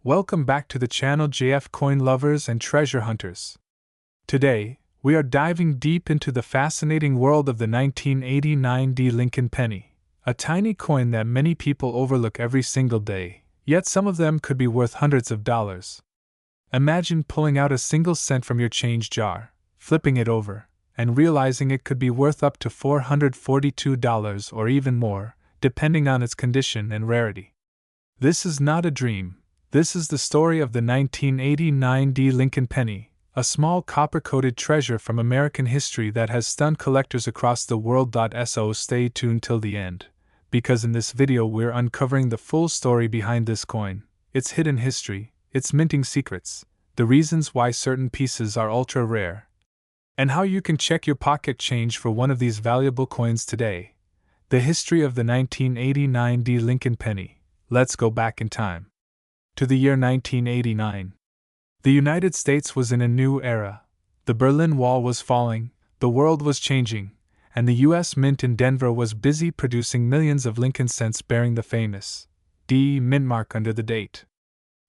Welcome back to the channel JF Coin Lovers and Treasure Hunters. Today, we are diving deep into the fascinating world of the 1989 D Lincoln penny, a tiny coin that many people overlook every single day, yet some of them could be worth hundreds of dollars. Imagine pulling out a single cent from your change jar, flipping it over, and realizing it could be worth up to $442 or even more, depending on its condition and rarity. This is not a dream. This is the story of the 1989 D Lincoln penny, a small copper-coated treasure from American history that has stunned collectors across the world. So stay tuned till the end, because in this video we're uncovering the full story behind this coin, its hidden history, its minting secrets, the reasons why certain pieces are ultra rare, and how you can check your pocket change for one of these valuable coins today. The history of the 1989 D Lincoln penny. Let's go back in time to the year 1989. The United States was in a new era. The Berlin Wall was falling, the world was changing, and the U.S. Mint in Denver was busy producing millions of Lincoln cents bearing the famous D mint mark under the date.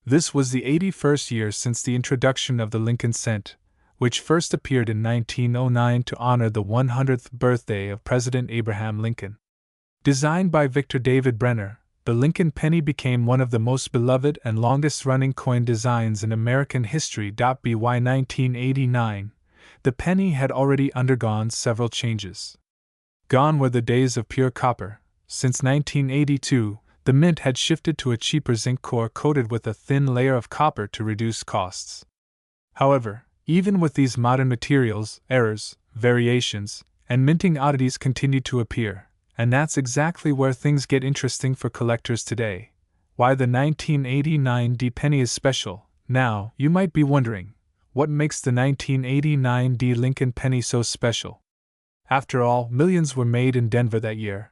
This was the 81st year since the introduction of the Lincoln cent, which first appeared in 1909 to honor the 100th birthday of President Abraham Lincoln. Designed by Victor David Brenner, the Lincoln penny became one of the most beloved and longest-running coin designs in American history. By 1989, the penny had already undergone several changes. Gone were the days of pure copper. Since 1982, the mint had shifted to a cheaper zinc core coated with a thin layer of copper to reduce costs. However, even with these modern materials, errors, variations, and minting oddities continued to appear. And that's exactly where things get interesting for collectors today. Why the 1989 D penny is special. Now, you might be wondering, what makes the 1989 D Lincoln penny so special? After all, millions were made in Denver that year.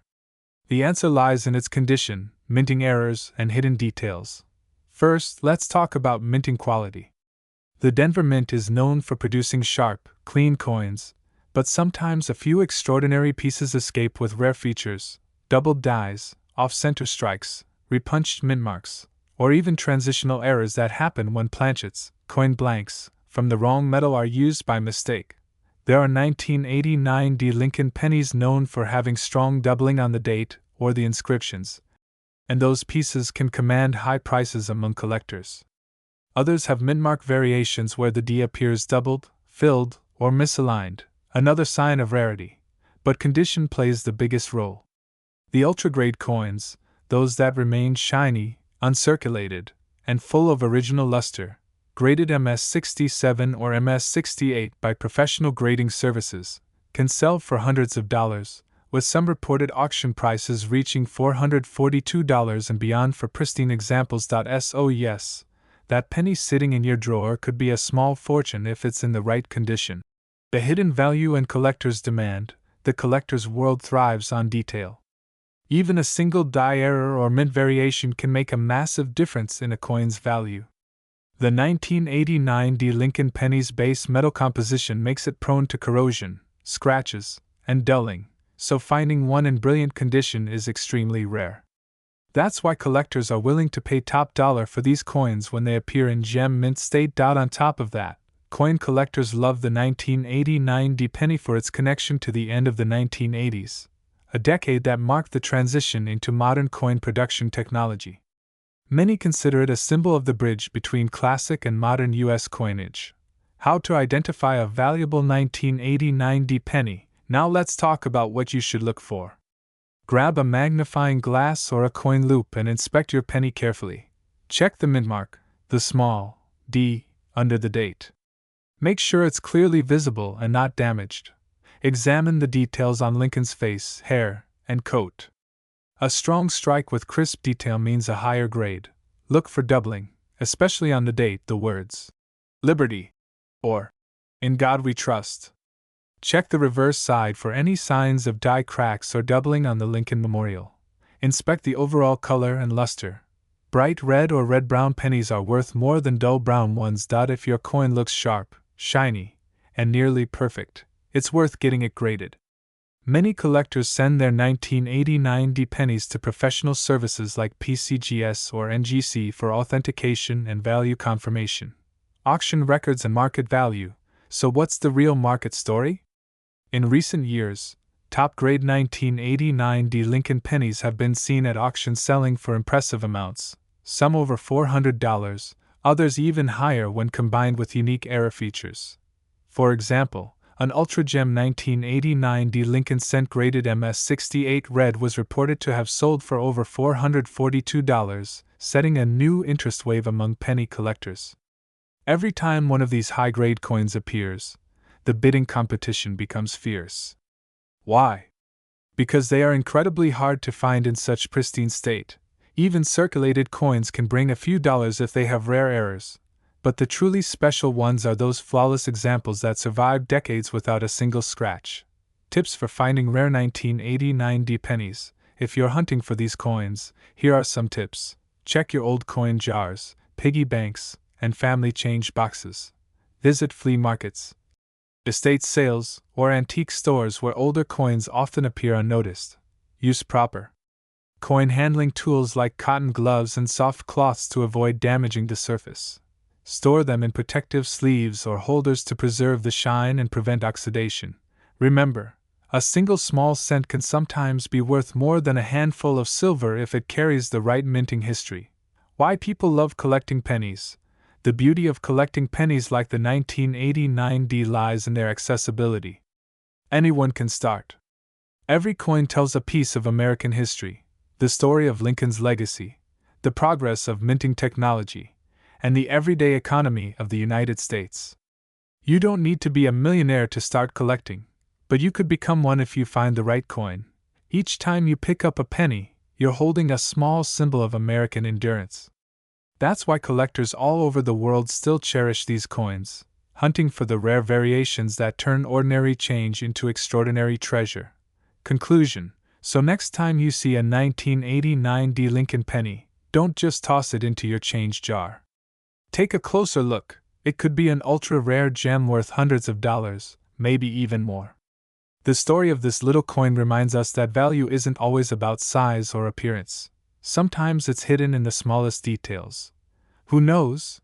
The answer lies in its condition, minting errors, and hidden details. First, let's talk about minting quality. The Denver Mint is known for producing sharp, clean coins, but sometimes a few extraordinary pieces escape with rare features, doubled dies, off-center strikes, repunched mint marks, or even transitional errors that happen when planchets, coin blanks, from the wrong metal are used by mistake. There are 1989 D Lincoln pennies known for having strong doubling on the date or the inscriptions, and those pieces can command high prices among collectors. Others have mint mark variations where the D appears doubled, filled, or misaligned, another sign of rarity, but condition plays the biggest role. The ultra-grade coins, those that remain shiny, uncirculated, and full of original luster, graded MS-67 or MS-68 by professional grading services, can sell for hundreds of dollars, with some reported auction prices reaching $442 and beyond for pristine examples. So yes, that penny sitting in your drawer could be a small fortune if it's in the right condition. The hidden value and collector's demand. The collector's world thrives on detail. Even a single die error or mint variation can make a massive difference in a coin's value. The 1989 D Lincoln penny's base metal composition makes it prone to corrosion, scratches, and dulling, so finding one in brilliant condition is extremely rare. That's why collectors are willing to pay top dollar for these coins when they appear in gem mint state. On top of that, coin collectors love the 1989 D penny for its connection to the end of the 1980s, a decade that marked the transition into modern coin production technology. Many consider it a symbol of the bridge between classic and modern U.S. coinage. How to identify a valuable 1989 D penny. Now let's talk about what you should look for. Grab a magnifying glass or a coin loupe and inspect your penny carefully. Check the mint mark, the small D, under the date. Make sure it's clearly visible and not damaged. Examine the details on Lincoln's face, hair, and coat. A strong strike with crisp detail means a higher grade. Look for doubling, especially on the date, the words Liberty or In God We Trust. Check the reverse side for any signs of die cracks or doubling on the Lincoln Memorial. Inspect the overall color and luster. Bright red or red-brown pennies are worth more than dull brown ones. If your coin looks sharp, shiny, and nearly perfect, it's worth getting it graded. Many collectors send their 1989 D pennies to professional services like PCGS or NGC for authentication and value confirmation. Auction records and market value. So what's the real market story? In recent years, top-grade 1989 D Lincoln pennies have been seen at auction selling for impressive amounts, some over $400, others even higher when combined with unique era features. For example, an Ultra Gem 1989 D Lincoln cent-graded MS-68 Red was reported to have sold for over $442, setting a new interest wave among penny collectors. Every time one of these high-grade coins appears, the bidding competition becomes fierce. Why? Because they are incredibly hard to find in such pristine state. Even circulated coins can bring a few dollars if they have rare errors, but the truly special ones are those flawless examples that survive decades without a single scratch. Tips for finding rare 1989 D pennies. If you're hunting for these coins, here are some tips. Check your old coin jars, piggy banks, and family change boxes. Visit flea markets, estate sales, or antique stores where older coins often appear unnoticed. Use proper coin handling tools like cotton gloves and soft cloths to avoid damaging the surface. Store them in protective sleeves or holders to preserve the shine and prevent oxidation. Remember, a single small cent can sometimes be worth more than a handful of silver if it carries the right minting history. Why people love collecting pennies. The beauty of collecting pennies like the 1989 D lies in their accessibility. Anyone can start. Every coin tells a piece of American history, the story of Lincoln's legacy, the progress of minting technology, and the everyday economy of the United States. You don't need to be a millionaire to start collecting, but you could become one if you find the right coin. Each time you pick up a penny, you're holding a small symbol of American endurance. That's why collectors all over the world still cherish these coins, hunting for the rare variations that turn ordinary change into extraordinary treasure. Conclusion. So next time you see a 1989 D Lincoln penny, don't just toss it into your change jar. Take a closer look. It could be an ultra-rare gem worth hundreds of dollars, maybe even more. The story of this little coin reminds us that value isn't always about size or appearance. Sometimes it's hidden in the smallest details. Who knows?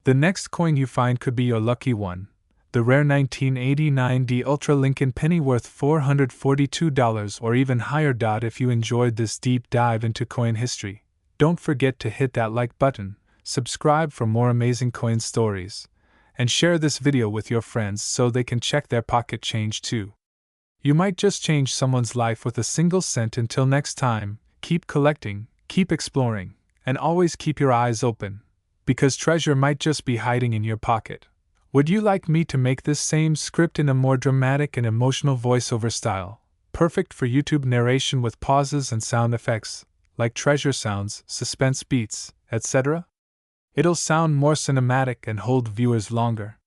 The next coin you find could be your lucky one. The rare 1989 D Ultra Lincoln penny worth $442 or even higher. If you enjoyed this deep dive into coin history, don't forget to hit that like button, subscribe for more amazing coin stories, and share this video with your friends so they can check their pocket change too. You might just change someone's life with a single cent. Until next time, keep collecting, keep exploring, and always keep your eyes open, because treasure might just be hiding in your pocket. Would you like me to make this same script in a more dramatic and emotional voiceover style, perfect for YouTube narration with pauses and sound effects, like treasure sounds, suspense beats, etc.? It'll sound more cinematic and hold viewers longer.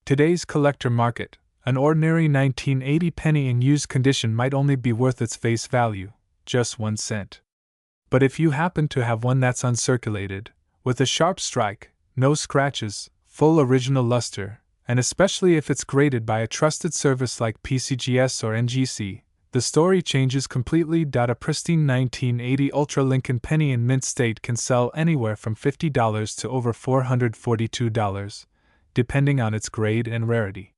Today's collector market. An ordinary 1980 penny in used condition might only be worth its face value, just 1 cent. But if you happen to have one that's uncirculated, with a sharp strike, no scratches, full original luster, and especially if it's graded by a trusted service like PCGS or NGC, the story changes completely. A pristine 1980 Ultra Lincoln penny in mint state can sell anywhere from $50 to over $442, depending on its grade and rarity.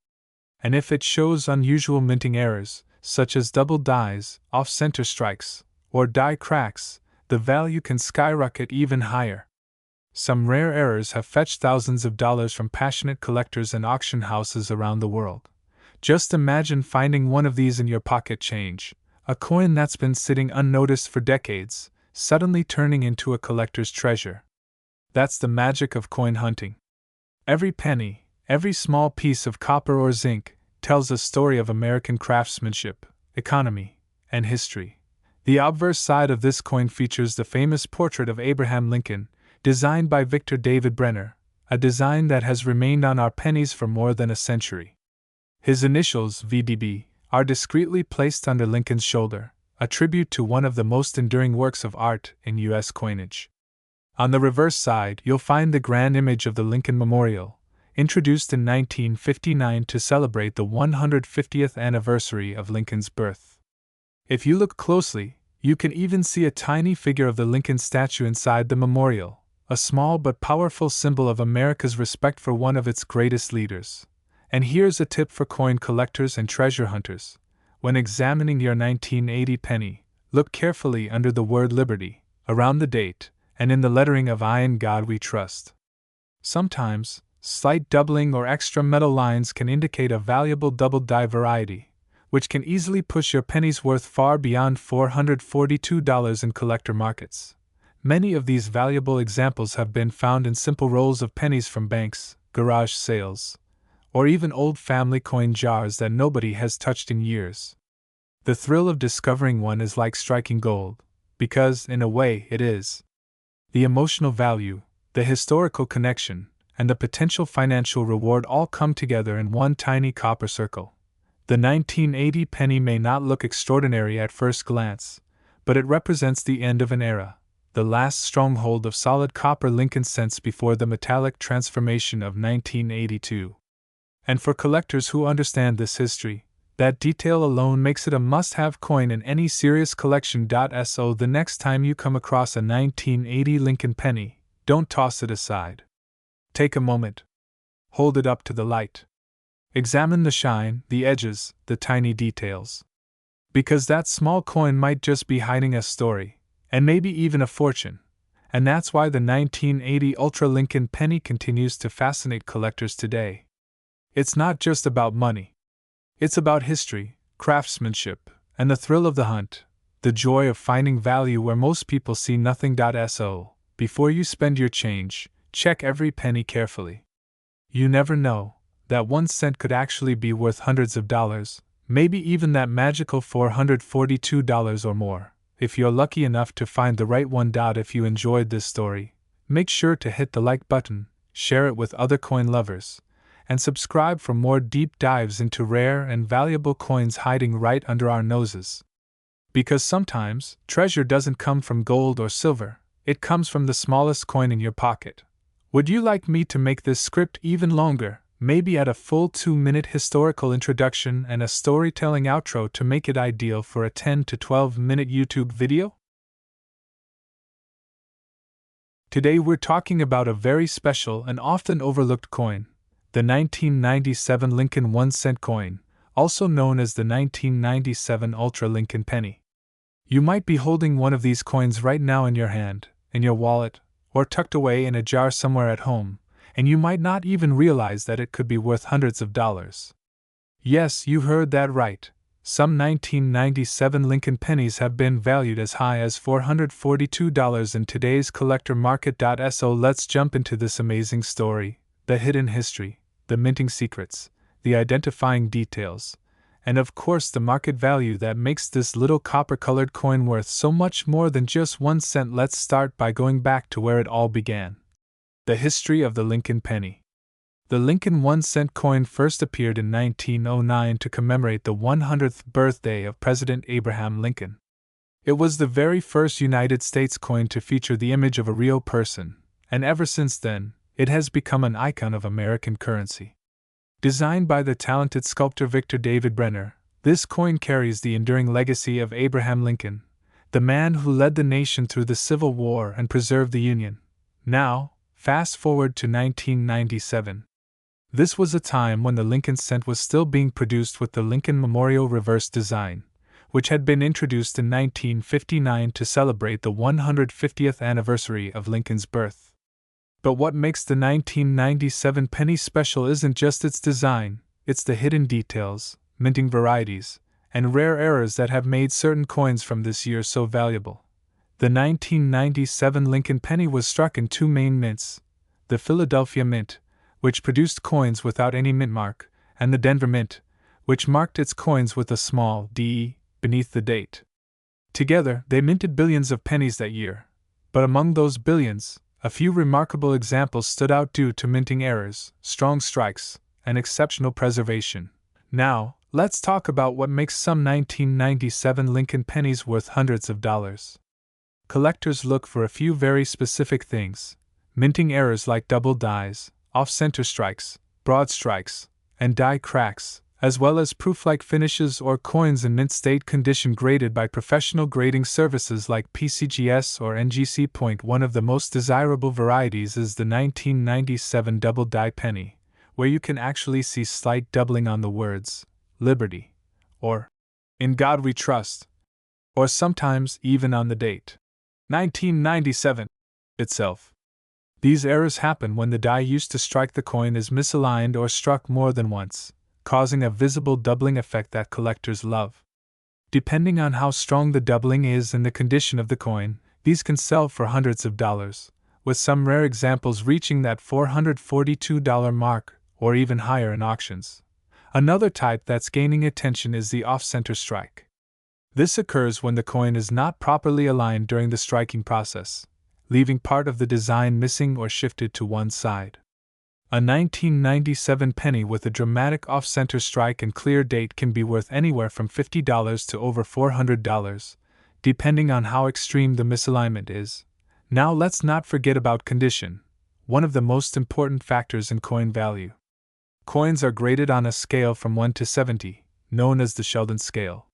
And if it shows unusual minting errors, such as double dies, off-center strikes, or die cracks, the value can skyrocket even higher. Some rare errors have fetched thousands of dollars from passionate collectors and auction houses around the world. Just imagine finding one of these in your pocket change, a coin that's been sitting unnoticed for decades, suddenly turning into a collector's treasure. That's the magic of coin hunting. Every penny, every small piece of copper or zinc, tells a story of American craftsmanship, economy, and history. The obverse side of this coin features the famous portrait of Abraham Lincoln, designed by Victor David Brenner, a design that has remained on our pennies for more than a century. His initials, VDB, are discreetly placed under Lincoln's shoulder, a tribute to one of the most enduring works of art in U.S. coinage. On the reverse side, you'll find the grand image of the Lincoln Memorial, introduced in 1959 to celebrate the 150th anniversary of Lincoln's birth. If you look closely, you can even see a tiny figure of the Lincoln statue inside the memorial, a small but powerful symbol of America's respect for one of its greatest leaders. And here's a tip for coin collectors and treasure hunters. When examining your 1980 penny, look carefully under the word Liberty, around the date, and in the lettering of I In God We Trust. Sometimes, slight doubling or extra metal lines can indicate a valuable double-die variety, which can easily push your penny's worth far beyond $442 in collector markets. Many of these valuable examples have been found in simple rolls of pennies from banks, garage sales, or even old family coin jars that nobody has touched in years. The thrill of discovering one is like striking gold, because, in a way, it is. The emotional value, the historical connection, and the potential financial reward all come together in one tiny copper circle. The 1980 penny may not look extraordinary at first glance, but it represents the end of an era, the last stronghold of solid copper Lincoln cents before the metallic transformation of 1982. And for collectors who understand this history, that detail alone makes it a must-have coin in any serious collection. So the next time you come across a 1980 Lincoln penny, don't toss it aside. Take a moment. Hold it up to the light. Examine the shine, the edges, the tiny details. Because that small coin might just be hiding a story, and maybe even a fortune. And that's why the 1980 Ultra Lincoln penny continues to fascinate collectors today. It's not just about money. It's about history, craftsmanship, and the thrill of the hunt, the joy of finding value where most people see nothing. So, before you spend your change, check every penny carefully. You never know, that 1 cent could actually be worth hundreds of dollars, maybe even that magical $442 or more, if you're lucky enough to find the right one. If you enjoyed this story, make sure to hit the like button, share it with other coin lovers, and subscribe for more deep dives into rare and valuable coins hiding right under our noses. Because sometimes, treasure doesn't come from gold or silver, it comes from the smallest coin in your pocket. Would you like me to make this script even longer, maybe add a full 2-minute historical introduction and a storytelling outro to make it ideal for a 10 to 12-minute YouTube video? Today we're talking about a very special and often overlooked coin, the 1997 Lincoln 1-cent coin, also known as the 1997 Ultra Lincoln penny. You might be holding one of these coins right now in your hand, in your wallet, or tucked away in a jar somewhere at home, and you might not even realize that it could be worth hundreds of dollars. Yes, you heard that right. Some 1997 Lincoln pennies have been valued as high as $442 in today's collector market. So let's jump into this amazing story, the hidden history, the minting secrets, the identifying details, and of course the market value that makes this little copper-colored coin worth so much more than just 1 cent. Let's start by going back to where it all began. The history of the Lincoln penny. The Lincoln 1-cent coin first appeared in 1909 to commemorate the 100th birthday of President Abraham Lincoln. It was the very first United States coin to feature the image of a real person, and ever since then, it has become an icon of American currency. Designed by the talented sculptor Victor David Brenner, this coin carries the enduring legacy of Abraham Lincoln, the man who led the nation through the Civil War and preserved the Union. Now, fast forward to 1997. This was a time when the Lincoln cent was still being produced with the Lincoln Memorial reverse design, which had been introduced in 1959 to celebrate the 150th anniversary of Lincoln's birth. But what makes the 1997 penny special isn't just its design, it's the hidden details, minting varieties, and rare errors that have made certain coins from this year so valuable. The 1997 Lincoln penny was struck in 2 main mints, the Philadelphia Mint, which produced coins without any mint mark, and the Denver Mint, which marked its coins with a small D beneath the date. Together, they minted billions of pennies that year, but among those billions, a few remarkable examples stood out due to minting errors, strong strikes, and exceptional preservation. Now, let's talk about what makes some 1997 Lincoln pennies worth hundreds of dollars. Collectors look for a few very specific things: minting errors like double dies, off-center strikes, broad strikes, and die cracks, as well as proof-like finishes or coins in mint state condition graded by professional grading services like PCGS or NGC. One of the most desirable varieties is the 1997 double die penny, where you can actually see slight doubling on the words Liberty or In God We Trust, or sometimes even on the date 1997 itself. These errors happen when the die used to strike the coin is misaligned or struck more than once, causing a visible doubling effect that collectors love. Depending on how strong the doubling is and the condition of the coin, these can sell for hundreds of dollars, with some rare examples reaching that $442 mark or even higher in auctions. Another type that's gaining attention is the off-center strike. This occurs when the coin is not properly aligned during the striking process, leaving part of the design missing or shifted to one side. A 1997 penny with a dramatic off-center strike and clear date can be worth anywhere from $50 to over $400, depending on how extreme the misalignment is. Now let's not forget about condition, one of the most important factors in coin value. Coins are graded on a scale from 1 to 70, known as the Sheldon scale.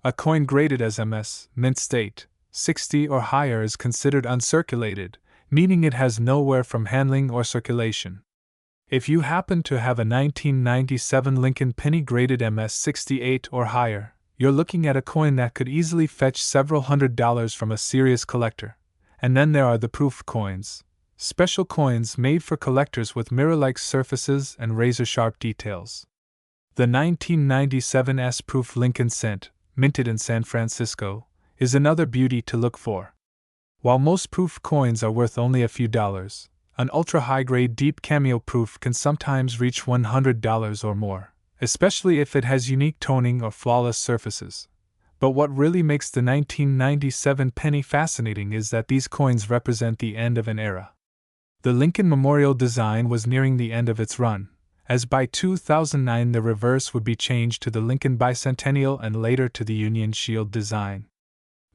A coin graded as MS, mint state, 60 or higher is considered uncirculated, meaning it has no wear from handling or circulation. If you happen to have a 1997 Lincoln penny graded MS 68 or higher, you're looking at a coin that could easily fetch several $100s from a serious collector. And then there are the proof coins, special coins made for collectors with mirror-like surfaces and razor-sharp details. The 1997 S-proof Lincoln cent, minted in San Francisco, is another beauty to look for. While most proof coins are worth only a few dollars, an ultra-high-grade deep cameo proof can sometimes reach $100 or more, especially if it has unique toning or flawless surfaces. But what really makes the 1997 penny fascinating is that these coins represent the end of an era. The Lincoln Memorial design was nearing the end of its run, as by 2009 the reverse would be changed to the Lincoln Bicentennial and later to the Union Shield design.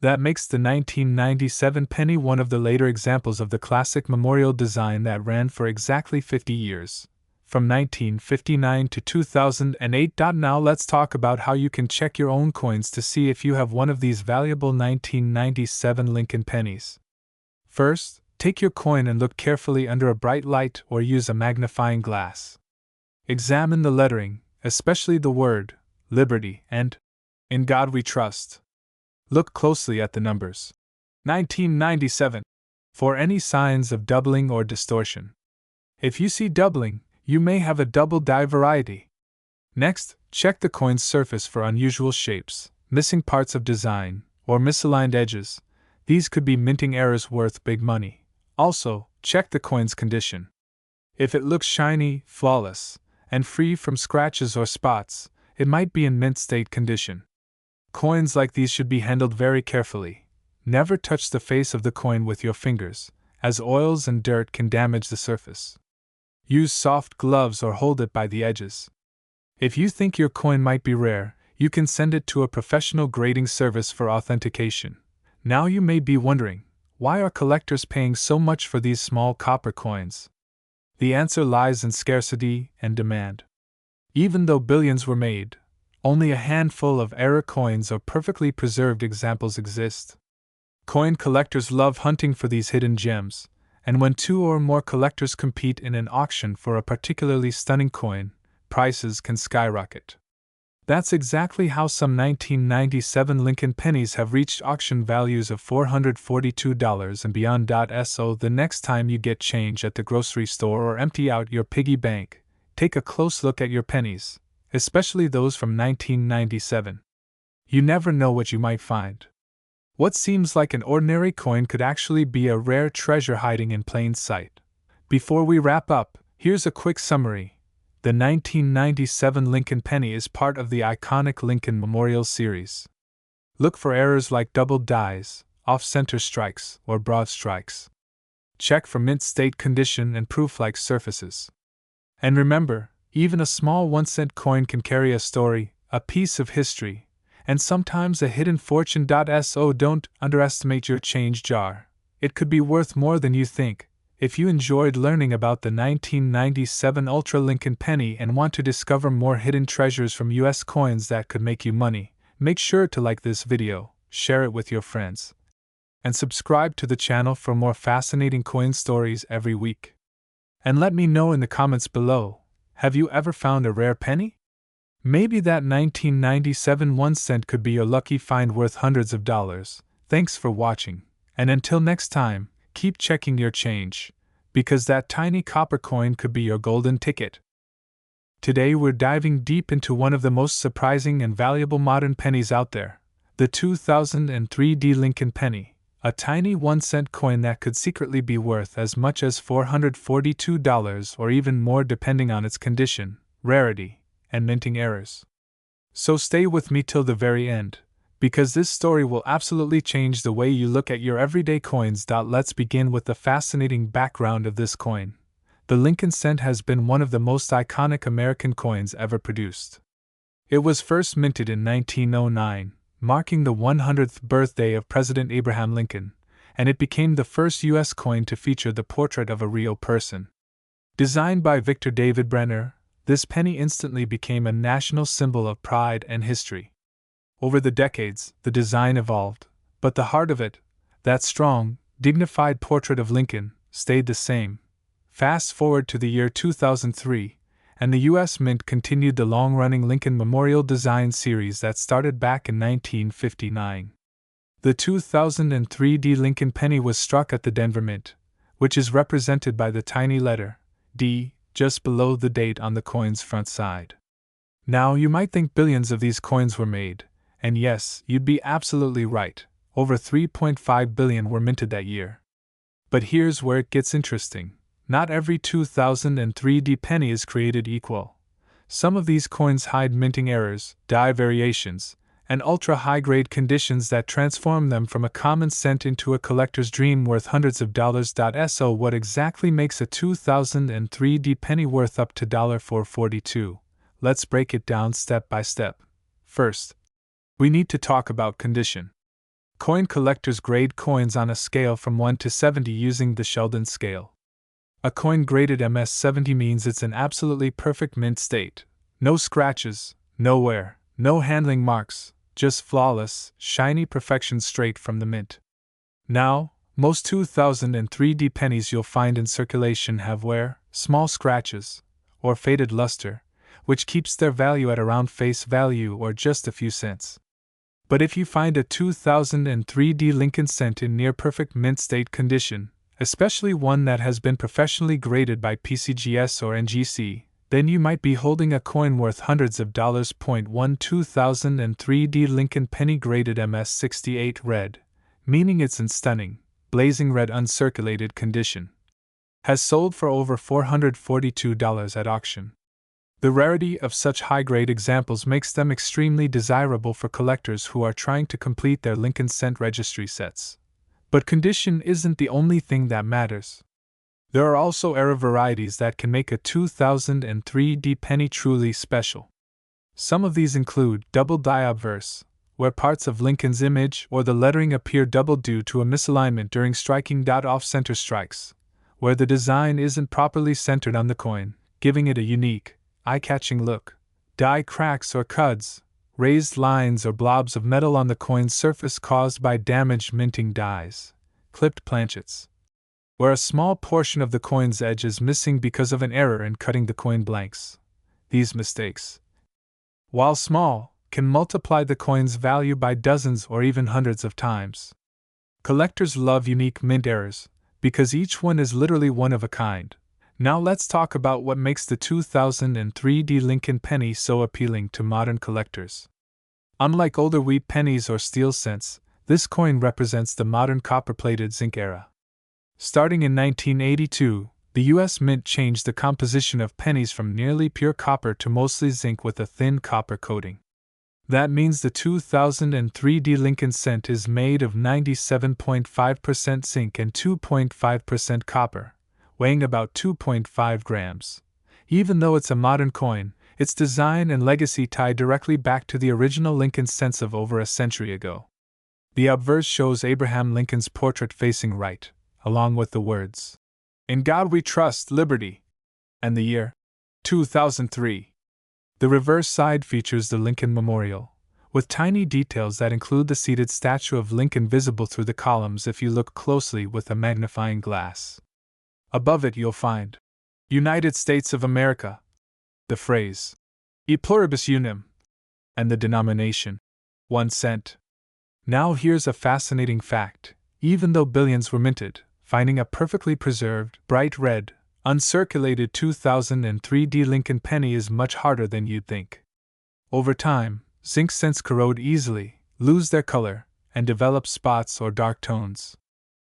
That makes the 1997 penny one of the later examples of the classic memorial design that ran for exactly 50 years, from 1959 to 2008. Now let's talk about how you can check your own coins to see if you have one of these valuable 1997 Lincoln pennies. First, take your coin and look carefully under a bright light or use a magnifying glass. Examine the lettering, especially the word Liberty and In God We Trust. Look closely at the numbers 1997 for any signs of doubling or distortion. If you see doubling, you may have a double die variety. Next, check the coin's surface for unusual shapes, missing parts of design, or misaligned edges. These could be minting errors worth big money. Also, check the coin's condition. If it looks shiny, flawless, and free from scratches or spots, it might be in mint state condition. Coins like these should be handled very carefully. Never touch the face of the coin with your fingers, as oils and dirt can damage the surface. Use soft gloves or hold it by the edges. If you think your coin might be rare, you can send it to a professional grading service for authentication. Now you may be wondering, why are collectors paying so much for these small copper coins? The answer lies in scarcity and demand. Even though billions were made, only a handful of error coins or perfectly preserved examples exist. Coin collectors love hunting for these hidden gems, and when two or more collectors compete in an auction for a particularly stunning coin, prices can skyrocket. That's exactly how some 1997 Lincoln pennies have reached auction values of $442 and beyond. So the next time you get change at the grocery store or empty out your piggy bank, take a close look at your pennies, especially those from 1997. You never know what you might find. What seems like an ordinary coin could actually be a rare treasure hiding in plain sight. Before we wrap up, here's a quick summary. The 1997 Lincoln penny is part of the iconic Lincoln Memorial series. Look for errors like double dies, off-center strikes, or broad strikes. Check for mint state condition and proof-like surfaces. And remember, even a small 1-cent coin can carry a story, a piece of history, and sometimes a hidden fortune. So don't underestimate your change jar. It could be worth more than you think, If you enjoyed learning about the 1997 Ultra Lincoln penny and want to discover more hidden treasures from US coins that could make you money, make sure to like this video, share it with your friends, and subscribe to the channel for more fascinating coin stories every week. And let me know in the comments below, have you ever found a rare penny? Maybe that 1997 1 cent could be your lucky find worth hundreds of dollars. Thanks for watching, and until next time, keep checking your change, because that tiny copper coin could be your golden ticket. Today we're diving deep into one of the most surprising and valuable modern pennies out there, the 2003 D. Lincoln penny, a tiny 1 cent coin that could secretly be worth as much as $442 or even more depending on its condition, rarity, and minting errors. So stay with me till the very end, because this story will absolutely change the way you look at your everyday coins. Let's begin with the fascinating background of this coin. The Lincoln cent has been one of the most iconic American coins ever produced. It was first minted in 1909, marking the 100th birthday of President Abraham Lincoln, and it became the first U.S. coin to feature the portrait of a real person. Designed by Victor David Brenner, this penny instantly became a national symbol of pride and history. Over the decades, the design evolved, but the heart of it, that strong, dignified portrait of Lincoln, stayed the same. Fast forward to the year 2003, and the U.S. Mint continued the long-running Lincoln Memorial Design series that started back in 1959. The 2003 D. Lincoln penny was struck at the Denver Mint, which is represented by the tiny letter D just below the date on the coin's front side. Now, you might think billions of these coins were made. And yes, you'd be absolutely right, over 3.5 billion were minted that year. But here's where it gets interesting. Not every 2003 D penny is created equal. Some of these coins hide minting errors, die variations, and ultra-high-grade conditions that transform them from a common cent into a collector's dream worth hundreds of dollars. So what exactly makes a 2003 D penny worth up to $442? Let's break it down step by step. First, we need to talk about condition. Coin collectors grade coins on a scale from 1 to 70 using the Sheldon scale. A coin graded MS 70 means it's in absolutely perfect mint state. No scratches, no wear, no handling marks, just flawless, shiny perfection straight from the mint. Now, most 2003 D pennies you'll find in circulation have wear, small scratches, or faded luster, which keeps their value at around face value or just a few cents. But if you find a 2003 D. Lincoln cent in near-perfect mint state condition, especially one that has been professionally graded by PCGS or NGC, then you might be holding a coin worth hundreds of dollars. 1 2003 D. Lincoln penny graded MS 68 red, meaning it's in stunning, blazing red uncirculated condition. Has sold for over $442 at auction. The rarity of such high-grade examples makes them extremely desirable for collectors who are trying to complete their Lincoln cent registry sets. But condition isn't the only thing that matters. There are also error varieties that can make a 2003 D penny truly special. Some of these include double die obverse, where parts of Lincoln's image or the lettering appear double due to a misalignment during striking. Off-center strikes, where the design isn't properly centered on the coin, giving it a unique, eye-catching look. Die cracks or cuds, raised lines or blobs of metal on the coin's surface caused by damaged minting dies. Clipped planchets, where a small portion of the coin's edge is missing because of an error in cutting the coin blanks. These mistakes, while small, can multiply the coin's value by dozens or even hundreds of times. Collectors love unique mint errors, because each one is literally one of a kind. Now let's talk about what makes the 2003 D. Lincoln penny so appealing to modern collectors. Unlike older wheat pennies or steel cents, this coin represents the modern copper-plated zinc era. Starting in 1982, the U.S. Mint changed the composition of pennies from nearly pure copper to mostly zinc with a thin copper coating. That means the 2003 D. Lincoln cent is made of 97.5% zinc and 2.5% copper, weighing about 2.5 grams. Even though it's a modern coin, its design and legacy tie directly back to the original Lincoln cents of over a century ago. The obverse shows Abraham Lincoln's portrait facing right, along with the words, In God We Trust, Liberty. And the year 2003. The reverse side features the Lincoln Memorial, with tiny details that include the seated statue of Lincoln visible through the columns if you look closely with a magnifying glass. Above it you'll find United States of America, the phrase E pluribus unum, and the denomination 1 cent. Now here's a fascinating fact. Even though billions were minted, finding a perfectly preserved, bright red, uncirculated 2003 Lincoln penny is much harder than you'd think. Over time, zinc cents corrode easily, lose their color, and develop spots or dark tones.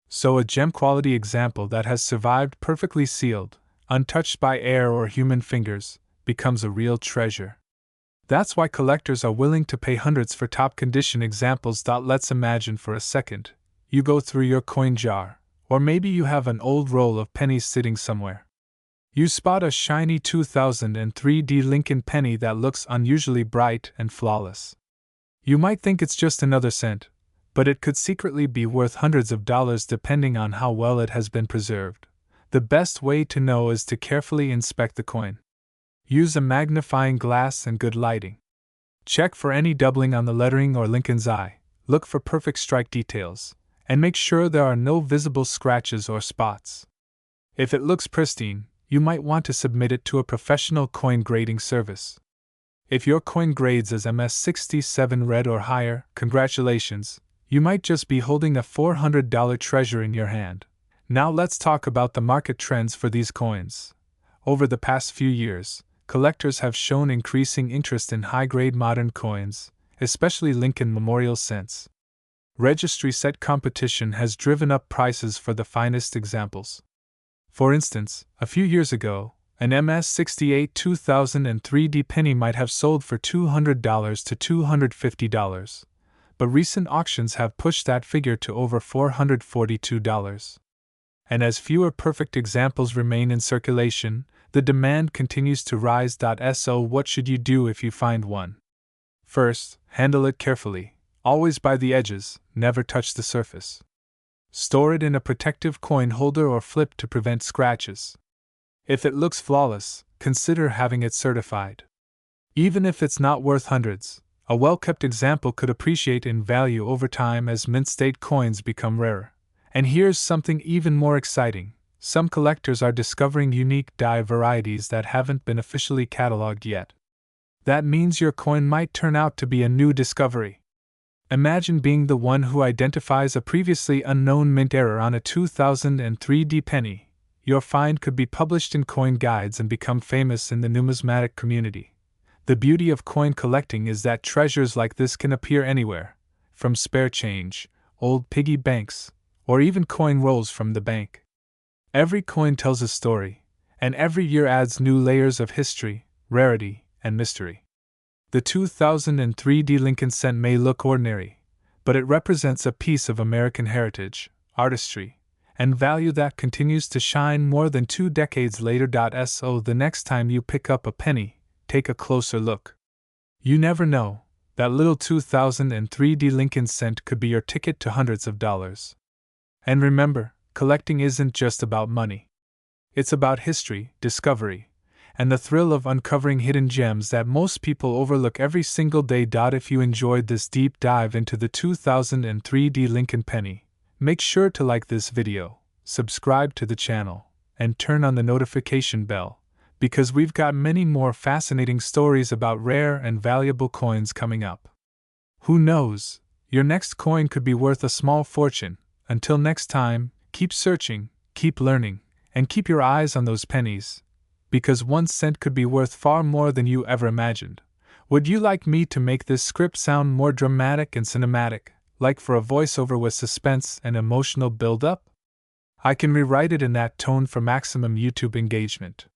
So a gem-quality example that has survived perfectly sealed, untouched by air or human fingers, becomes a real treasure. That's why collectors are willing to pay hundreds for top-condition examples. Let's imagine for a second, you go through your coin jar, or maybe you have an old roll of pennies sitting somewhere. You spot a shiny 2003 Lincoln penny that looks unusually bright and flawless. You might think it's just another cent, but it could secretly be worth hundreds of dollars depending on how well it has been preserved. The best way to know is to carefully inspect the coin. Use a magnifying glass and good lighting. Check for any doubling on the lettering or Lincoln's eye, look for perfect strike details, and make sure there are no visible scratches or spots. If it looks pristine, you might want to submit it to a professional coin grading service. If your coin grades as MS67 red or higher, congratulations, you might just be holding a $400 treasure in your hand. Now let's talk about the market trends for these coins. Over the past few years, collectors have shown increasing interest in high-grade modern coins, especially Lincoln Memorial cents. Registry set competition has driven up prices for the finest examples. For instance, a few years ago, an MS68 2003 penny might have sold for $200 to $250, but recent auctions have pushed that figure to over $442. And as fewer perfect examples remain in circulation, the demand continues to rise. So what should you do if you find one? First, handle it carefully, always by the edges, never touch the surface. Store it in a protective coin holder or flip to prevent scratches. If it looks flawless, consider having it certified. Even if it's not worth hundreds, a well-kept example could appreciate in value over time as mint-state coins become rarer. And here's something even more exciting. Some collectors are discovering unique die varieties that haven't been officially cataloged yet. That means your coin might turn out to be a new discovery. Imagine being the one who identifies a previously unknown mint error on a 2003 penny. Your find could be published in coin guides and become famous in the numismatic community. The beauty of coin collecting is that treasures like this can appear anywhere, from spare change, old piggy banks, or even coin rolls from the bank. Every coin tells a story, and every year adds new layers of history, rarity, and mystery. The 2003 Lincoln cent may look ordinary, but it represents a piece of American heritage, artistry, and value that continues to shine more than 2 decades later. So the next time you pick up a penny, take a closer look. You never know, that little 2003 Lincoln cent could be your ticket to hundreds of dollars. And remember, collecting isn't just about money. It's about history, discovery, and the thrill of uncovering hidden gems that most people overlook every single day. If you enjoyed this deep dive into the 2003 Lincoln penny, make sure to like this video, subscribe to the channel, and turn on the notification bell, because we've got many more fascinating stories about rare and valuable coins coming up. Who knows, your next coin could be worth a small fortune. Until next time, keep searching, keep learning, and keep your eyes on those pennies, because 1 cent could be worth far more than you ever imagined. Would you like me to make this script sound more dramatic and cinematic, like for a voiceover with suspense and emotional build-up? I can rewrite it in that tone for maximum YouTube engagement.